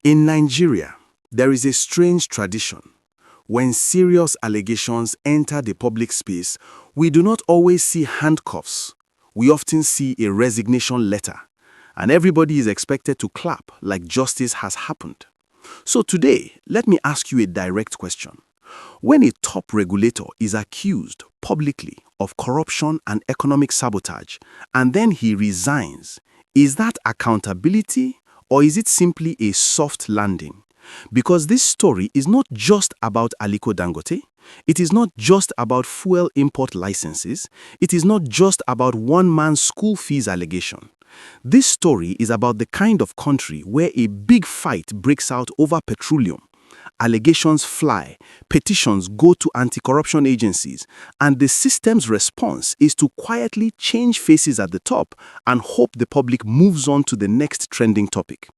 In Nigeria, there is a strange tradition. When serious allegations enter the public space, we do not always see handcuffs. We often see a resignation letter, and everybody is expected to clap like justice has happened. So today, let me ask you a direct question. When a top regulator is accused publicly of corruption and economic sabotage, and then he resigns, is that accountability or is it simply a soft landing? Because this story is not just about Aliko Dangote, it is not just about fuel import licenses, it is not just about one man's school fees allegation. This story is about the kind of country where a big fight breaks out over petroleum. Allegations fly, petitions go to anti-corruption agencies, and the system's response is to quietly change faces at the top and hope the public moves on to the next trending topic.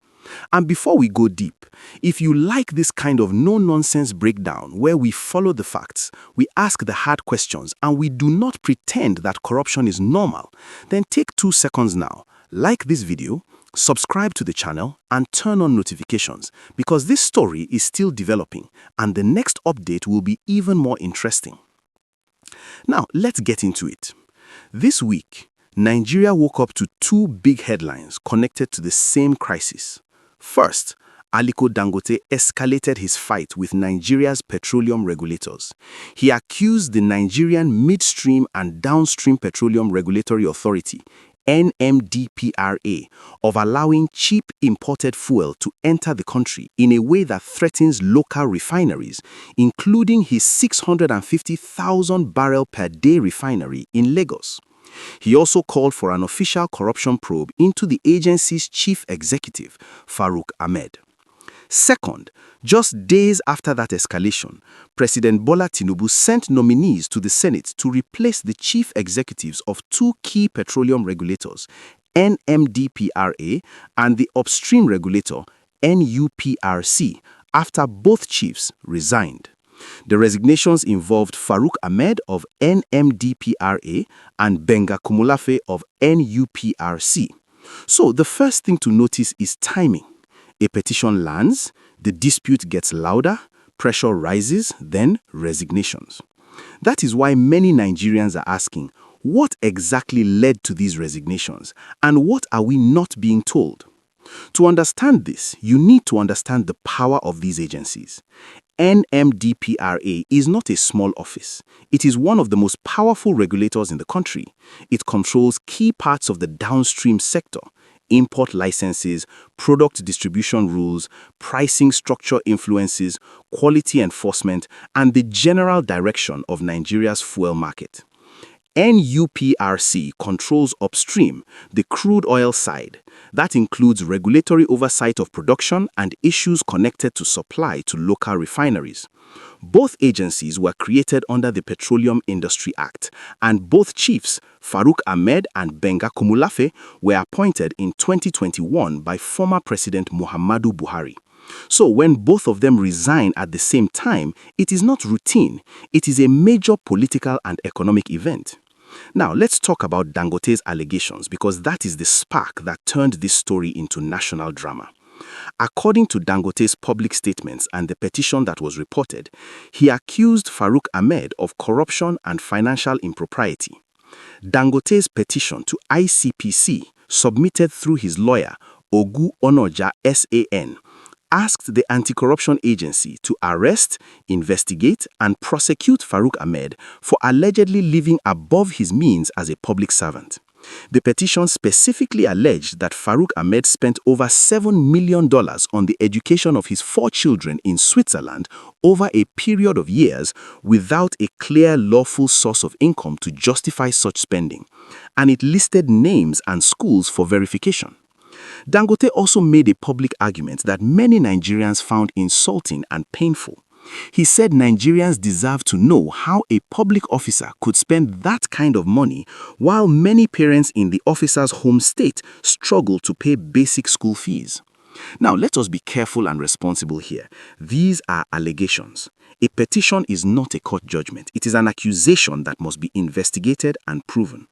And before we go deep, if you like this kind of no-nonsense breakdown where we follow the facts, we ask the hard questions, and we do not pretend that corruption is normal, then take 2 seconds now, like this video, subscribe to the channel, and turn on notifications because this story is still developing and the next update will be even more interesting. Now, let's get into it. This week, Nigeria woke up to 2 big headlines connected to the same crisis. First, Aliko Dangote escalated his fight with Nigeria's petroleum regulators. He accused the Nigerian Midstream and Downstream Petroleum Regulatory Authority, NMDPRA, of allowing cheap imported fuel to enter the country in a way that threatens local refineries, including his 650,000 barrel per day refinery in Lagos. He also called for an official corruption probe into the agency's chief executive, Farouk Ahmed. Second, just days after that escalation, President Bola Tinubu sent nominees to the Senate to replace the chief executives of 2 key petroleum regulators, NMDPRA and the upstream regulator, NUPRC, after both chiefs resigned. The resignations involved Farouk Ahmed of NMDPRA and Gbenga Komolafe of NUPRC. So the first thing to notice is timing. A petition lands, the dispute gets louder, pressure rises, then resignations. That is why many Nigerians are asking, what exactly led to these resignations, and what are we not being told? To understand this, you need to understand the power of these agencies. NMDPRA is not a small office. It is one of the most powerful regulators in the country. It controls key parts of the downstream sector: import licenses, product distribution rules, pricing structure influences, quality enforcement, and the general direction of Nigeria's fuel market. NUPRC controls upstream, the crude oil side. That includes regulatory oversight of production and issues connected to supply to local refineries. Both agencies were created under the Petroleum Industry Act, and both chiefs, Farouk Ahmed and Gbenga Komolafe, were appointed in 2021 by former President Muhammadu Buhari. So when both of them resign at the same time, it is not routine. It is a major political and economic event. Now, let's talk about Dangote's allegations because that is the spark that turned this story into national drama. According to Dangote's public statements and the petition that was reported, he accused Farouk Ahmed of corruption and financial impropriety. Dangote's petition to ICPC, submitted through his lawyer, Ogu Onoja SAN, asked the anti-corruption agency to arrest, investigate, and prosecute Farouk Ahmed for allegedly living above his means as a public servant. The petition specifically alleged that Farouk Ahmed spent over $7 million on the education of his 4 children in Switzerland over a period of years without a clear lawful source of income to justify such spending, and it listed names and schools for verification. Dangote also made a public argument that many Nigerians found insulting and painful. He said Nigerians deserve to know how a public officer could spend that kind of money while many parents in the officer's home state struggle to pay basic school fees. Now, let us be careful and responsible here. These are allegations. A petition is not a court judgment. It is an accusation that must be investigated and proven.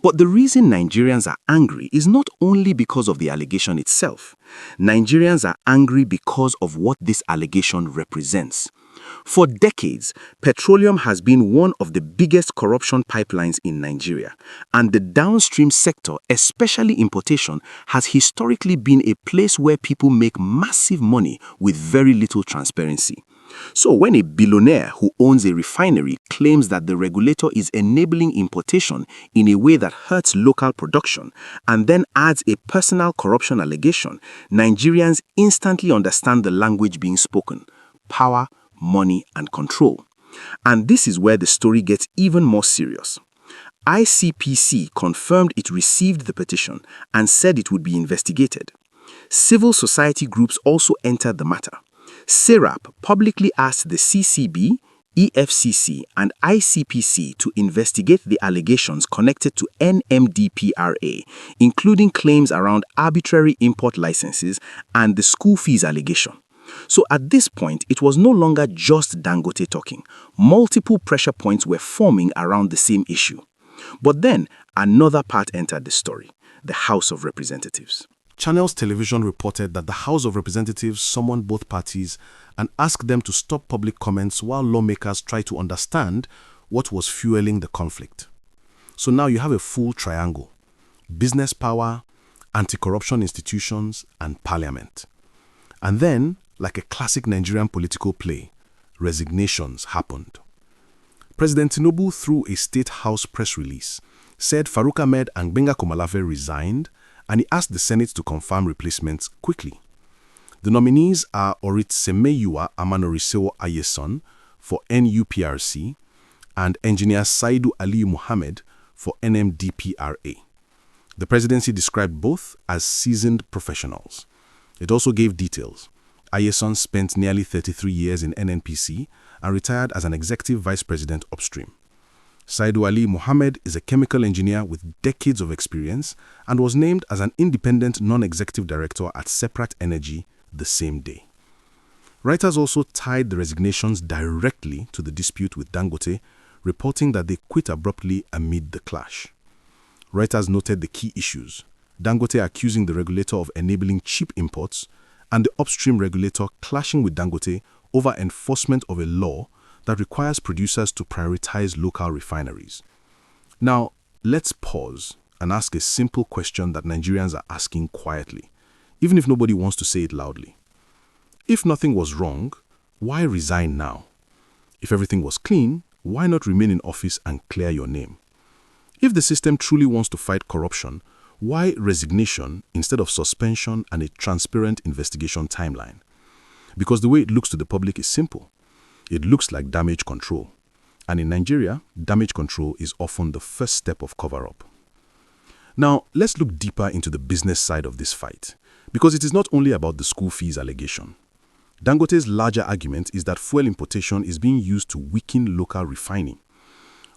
But the reason Nigerians are angry is not only because of the allegation itself. Nigerians are angry because of what this allegation represents. For decades, petroleum has been one of the biggest corruption pipelines in Nigeria, and the downstream sector, especially importation, has historically been a place where people make massive money with very little transparency. So when a billionaire who owns a refinery claims that the regulator is enabling importation in a way that hurts local production and then adds a personal corruption allegation, Nigerians instantly understand the language being spoken: power, money, and control. And this is where the story gets even more serious. ICPC confirmed it received the petition and said it would be investigated. Civil society groups also entered the matter. SERAP publicly asked the CCB, EFCC, and ICPC to investigate the allegations connected to NMDPRA, including claims around arbitrary import licenses and the school fees allegation. So at this point, it was no longer just Dangote talking. Multiple pressure points were forming around the same issue. But then, another part entered the story: the House of Representatives. Channels Television reported that the House of Representatives summoned both parties and asked them to stop public comments while lawmakers try to understand what was fueling the conflict. So now you have a full triangle: business power, anti-corruption institutions, and parliament. And then, like a classic Nigerian political play, resignations happened. President Tinubu, through a State House press release, said Farouk Ahmed and Gbenga Komolafe resigned, and he asked the Senate to confirm replacements quickly. The nominees are Oritsemeyiwa Amanorisewo Ayeson for NUPRC and engineer Saidu Ali Muhammad for NMDPRA. The presidency described both as seasoned professionals. It also gave details. Ayeson spent nearly 33 years in NNPC and retired as an executive vice president upstream. Saidu Ali Muhammad is a chemical engineer with decades of experience and was named as an independent non-executive director at Separate Energy the same day. Writers also tied the resignations directly to the dispute with Dangote, reporting that they quit abruptly amid the clash. Writers noted the key issues: Dangote accusing the regulator of enabling cheap imports, and the upstream regulator clashing with Dangote over enforcement of a law that requires producers to prioritize local refineries. Now, let's pause and ask a simple question that Nigerians are asking quietly, even if nobody wants to say it loudly. If nothing was wrong, why resign now? If everything was clean, why not remain in office and clear your name? If the system truly wants to fight corruption, why resignation instead of suspension and a transparent investigation timeline? Because the way it looks to the public is simple. It looks like damage control. And in Nigeria, damage control is often the first step of cover-up. Now, let's look deeper into the business side of this fight, because it is not only about the school fees allegation. Dangote's larger argument is that fuel importation is being used to weaken local refining.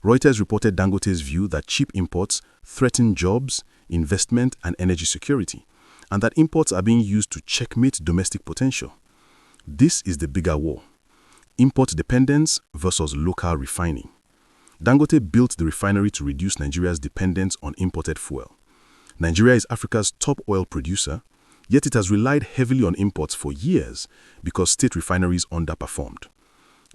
Reuters reported Dangote's view that cheap imports threaten jobs, investment, and energy security, and that imports are being used to checkmate domestic potential. This is the bigger war: import dependence versus local refining. Dangote built the refinery to reduce Nigeria's dependence on imported fuel. Nigeria is Africa's top oil producer, yet it has relied heavily on imports for years because state refineries underperformed.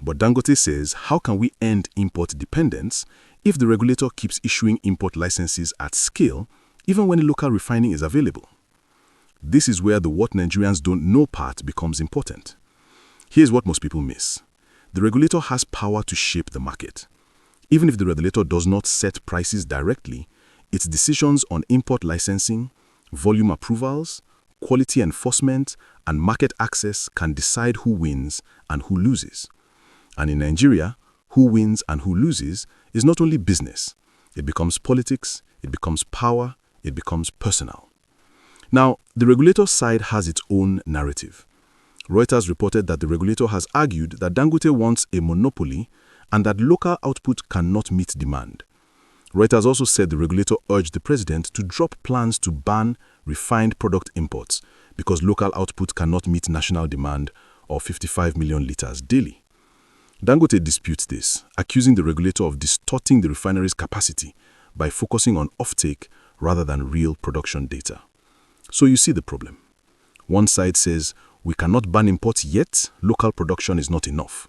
But Dangote says, how can we end import dependence if the regulator keeps issuing import licenses at scale, even when local refining is available? This is where the "what Nigerians don't know" part becomes important. Here's what most people miss. The regulator has power to shape the market. Even if the regulator does not set prices directly, its decisions on import licensing, volume approvals, quality enforcement, and market access can decide who wins and who loses. And in Nigeria, who wins and who loses is not only business. It becomes politics, it becomes power, it becomes personal. Now, the regulator side has its own narrative. Reuters reported that the regulator has argued that Dangote wants a monopoly and that local output cannot meet demand. Reuters also said the regulator urged the president to drop plans to ban refined product imports because local output cannot meet national demand of 55 million litres daily. Dangote disputes this, accusing the regulator of distorting the refinery's capacity by focusing on offtake rather than real production data. So you see the problem. One side says, we cannot ban imports yet, local production is not enough.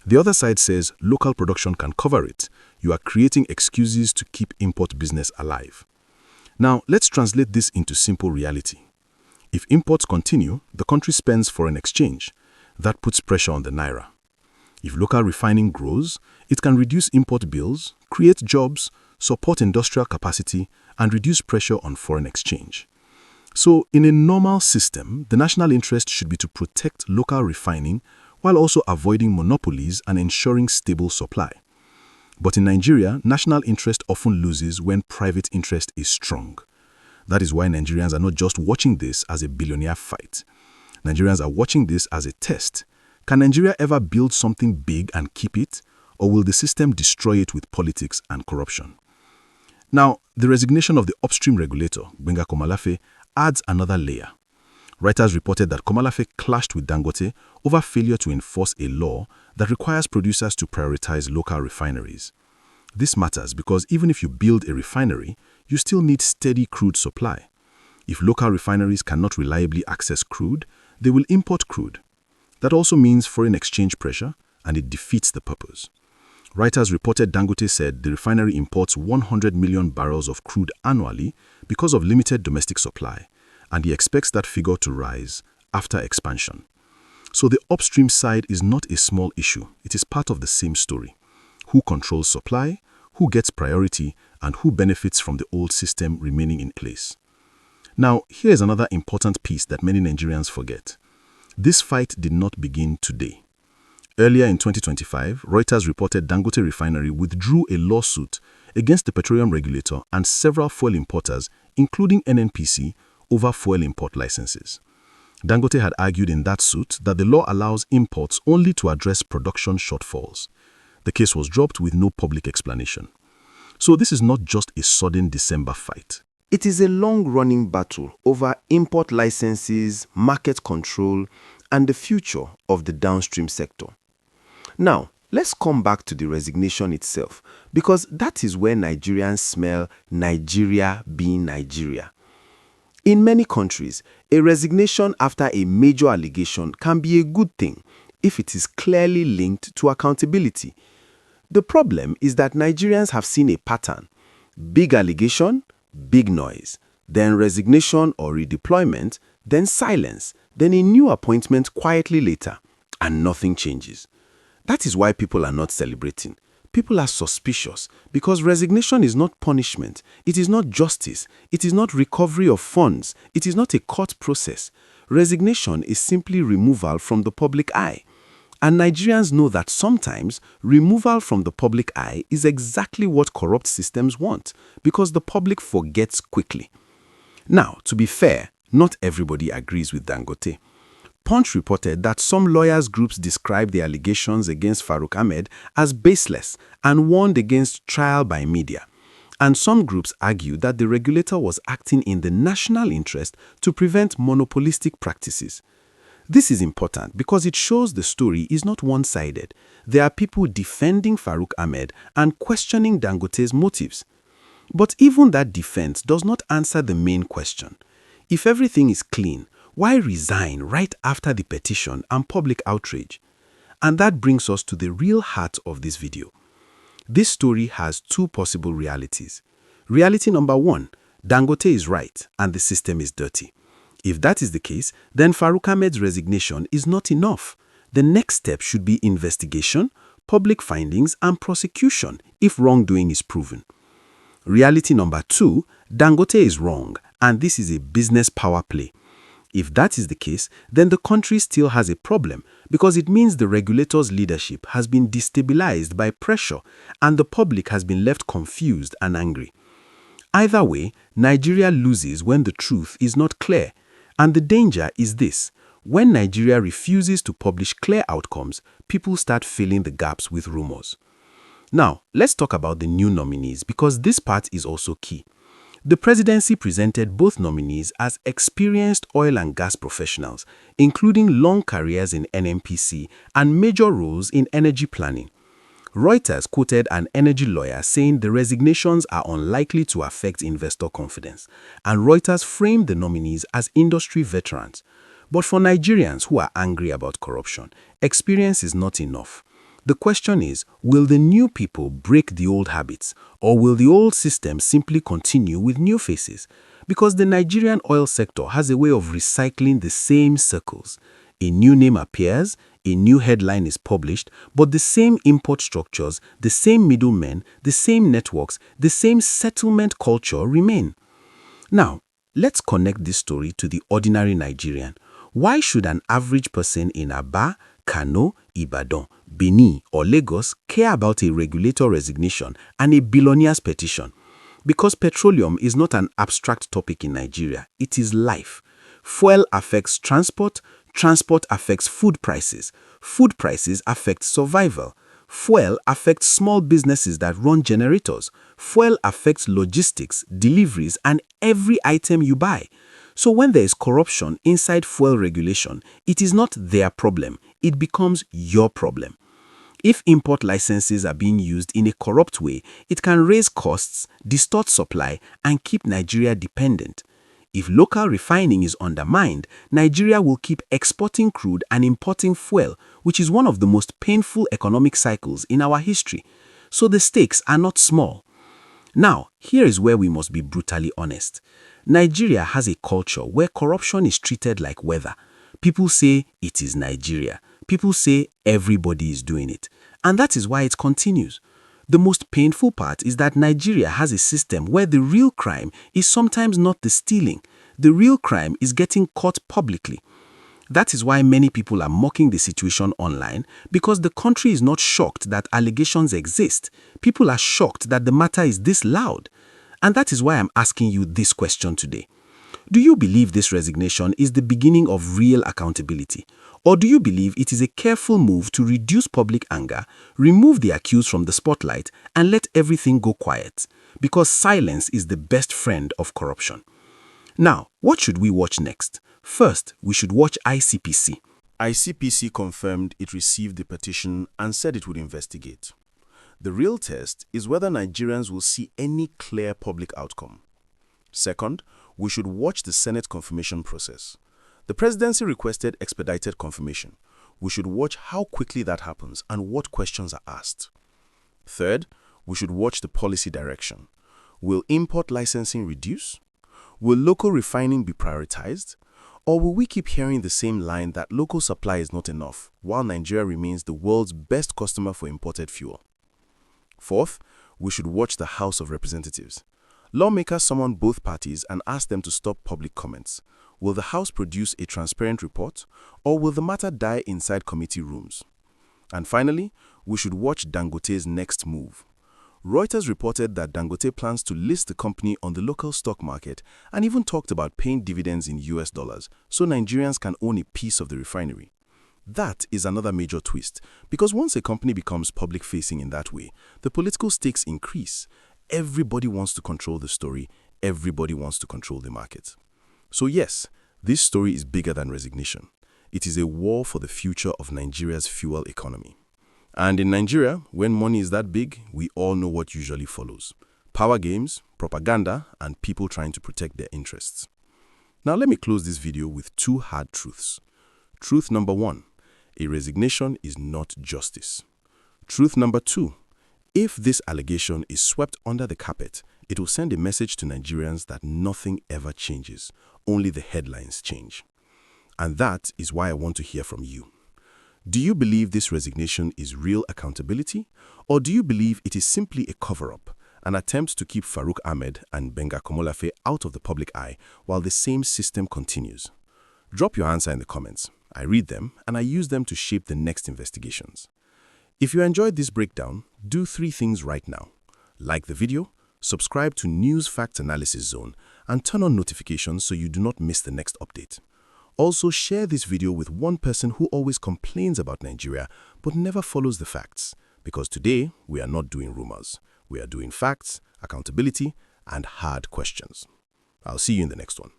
The other side says, local production can cover it. You are creating excuses to keep import business alive. Now, let's translate this into simple reality. If imports continue, the country spends foreign exchange. That puts pressure on the naira. If local refining grows, it can reduce import bills, create jobs, support industrial capacity, and reduce pressure on foreign exchange. So, in a normal system, the national interest should be to protect local refining while also avoiding monopolies and ensuring stable supply. But in Nigeria, national interest often loses when private interest is strong. That is why Nigerians are not just watching this as a billionaire fight. Nigerians are watching this as a test. Can Nigeria ever build something big and keep it, or will the system destroy it with politics and corruption? Now, the resignation of the upstream regulator, Gbenga Komolafe, adds another layer. Reuters reported that Komolafe clashed with Dangote over failure to enforce a law that requires producers to prioritize local refineries. This matters because even if you build a refinery, you still need steady crude supply. If local refineries cannot reliably access crude, they will import crude. That also means foreign exchange pressure, and it defeats the purpose. Reuters reported Dangote said the refinery imports 100 million barrels of crude annually because of limited domestic supply, and he expects that figure to rise after expansion. So the upstream side is not a small issue. It is part of the same story. Who controls supply, who gets priority, and who benefits from the old system remaining in place. Now, here is another important piece that many Nigerians forget. This fight did not begin today. Earlier in 2025, Reuters reported Dangote Refinery withdrew a lawsuit against the petroleum regulator and several fuel importers, including NNPC, over fuel import licenses. Dangote had argued in that suit that the law allows imports only to address production shortfalls. The case was dropped with no public explanation. So this is not just a sudden December fight. It is a long-running battle over import licenses, market control, and the future of the downstream sector. Now, let's come back to the resignation itself, because that is where Nigerians smell Nigeria being Nigeria. In many countries, a resignation after a major allegation can be a good thing if it is clearly linked to accountability. The problem is that Nigerians have seen a pattern: big allegation, big noise, then resignation or redeployment, then silence, then a new appointment quietly later, and nothing changes. That is why people are not celebrating. People are suspicious because resignation is not punishment. It is not justice. It is not recovery of funds. It is not a court process. Resignation is simply removal from the public eye. And Nigerians know that sometimes removal from the public eye is exactly what corrupt systems want, because the public forgets quickly. Now, to be fair, not everybody agrees with Dangote. Punch reported that some lawyers groups described the allegations against Farouk Ahmed as baseless and warned against trial by media. And some groups argued that the regulator was acting in the national interest to prevent monopolistic practices. This is important because it shows the story is not one-sided. There are people defending Farouk Ahmed and questioning Dangote's motives. But even that defense does not answer the main question. If everything is clean, why resign right after the petition and public outrage? And that brings us to the real heart of this video. This story has two possible realities. Reality number one, Dangote is right and the system is dirty. If that is the case, then Farouk Ahmed's resignation is not enough. The next step should be investigation, public findings, and prosecution if wrongdoing is proven. Reality number two, Dangote is wrong, and this is a business power play. If that is the case, then the country still has a problem because it means the regulator's leadership has been destabilized by pressure and the public has been left confused and angry. Either way, Nigeria loses when the truth is not clear. And the danger is this: when Nigeria refuses to publish clear outcomes, people start filling the gaps with rumors. Now, let's talk about the new nominees because this part is also key. The presidency presented both nominees as experienced oil and gas professionals, including long careers in NMPC and major roles in energy planning. Reuters quoted an energy lawyer saying the resignations are unlikely to affect investor confidence, and Reuters framed the nominees as industry veterans. But for Nigerians who are angry about corruption, experience is not enough. The question is, will the new people break the old habits, or will the old system simply continue with new faces? Because the Nigerian oil sector has a way of recycling the same circles. A new name appears, a new headline is published, but the same import structures, the same middlemen, the same networks, the same settlement culture remain. Now, let's connect this story to the ordinary Nigerian. Why should an average person in Aba, Kano, Ibadan, Benin, or Lagos care about a regulator resignation and a billionaire's petition? Because petroleum is not an abstract topic in Nigeria, it is life. Fuel affects transport, transport affects food prices affect survival. Fuel affects small businesses that run generators. Fuel affects logistics, deliveries, and every item you buy. So when there is corruption inside fuel regulation, it is not their problem, it becomes your problem. If import licenses are being used in a corrupt way, it can raise costs, distort supply, and keep Nigeria dependent. If local refining is undermined, Nigeria will keep exporting crude and importing fuel, which is one of the most painful economic cycles in our history. So the stakes are not small. Now, here is where we must be brutally honest. Nigeria has a culture where corruption is treated like weather. People say it is Nigeria. People say everybody is doing it. And that is why it continues. The most painful part is that Nigeria has a system where the real crime is sometimes not the stealing. The real crime is getting caught publicly. That is why many people are mocking the situation online, because the country is not shocked that allegations exist. People are shocked that the matter is this loud. And that is why I'm asking you this question today. Do you believe this resignation is the beginning of real accountability? Or do you believe it is a careful move to reduce public anger, remove the accused from the spotlight, and let everything go quiet? Because silence is the best friend of corruption. Now, what should we watch next? First, we should watch ICPC. ICPC confirmed it received the petition and said it would investigate. The real test is whether Nigerians will see any clear public outcome. Second, we should watch the Senate confirmation process. The presidency requested expedited confirmation. We should watch how quickly that happens and what questions are asked. Third, we should watch the policy direction. Will import licensing reduce? Will local refining be prioritized? Or will we keep hearing the same line that local supply is not enough, while Nigeria remains the world's best customer for imported fuel? Fourth, we should watch the House of Representatives. Lawmakers summoned both parties and asked them to stop public comments. Will the House produce a transparent report, or will the matter die inside committee rooms? And finally, we should watch Dangote's next move. Reuters reported that Dangote plans to list the company on the local stock market and even talked about paying dividends in US dollars so Nigerians can own a piece of the refinery. That is another major twist, because once a company becomes public-facing in that way, the political stakes increase. Everybody wants to control the story. Everybody wants to control the market. So yes, this story is bigger than resignation. It is a war for the future of Nigeria's fuel economy. And in Nigeria, when money is that big, we all know what usually follows. Power games, propaganda, and people trying to protect their interests. Now let me close this video with two hard truths. Truth number one, a resignation is not justice. Truth number two, if this allegation is swept under the carpet, it will send a message to Nigerians that nothing ever changes, only the headlines change. And that is why I want to hear from you. Do you believe this resignation is real accountability, or do you believe it is simply a cover-up, an attempt to keep Farouk Ahmed and Gbenga Komolafe out of the public eye while the same system continues? Drop your answer in the comments. I read them and I use them to shape the next investigations. If you enjoyed this breakdown, do 3 things right now. Like the video, subscribe to News Fact Analysis Zone, and turn on notifications so you do not miss the next update. Also, share this video with one person who always complains about Nigeria but never follows the facts. Because today, we are not doing rumors. We are doing facts, accountability, and hard questions. I'll see you in the next one.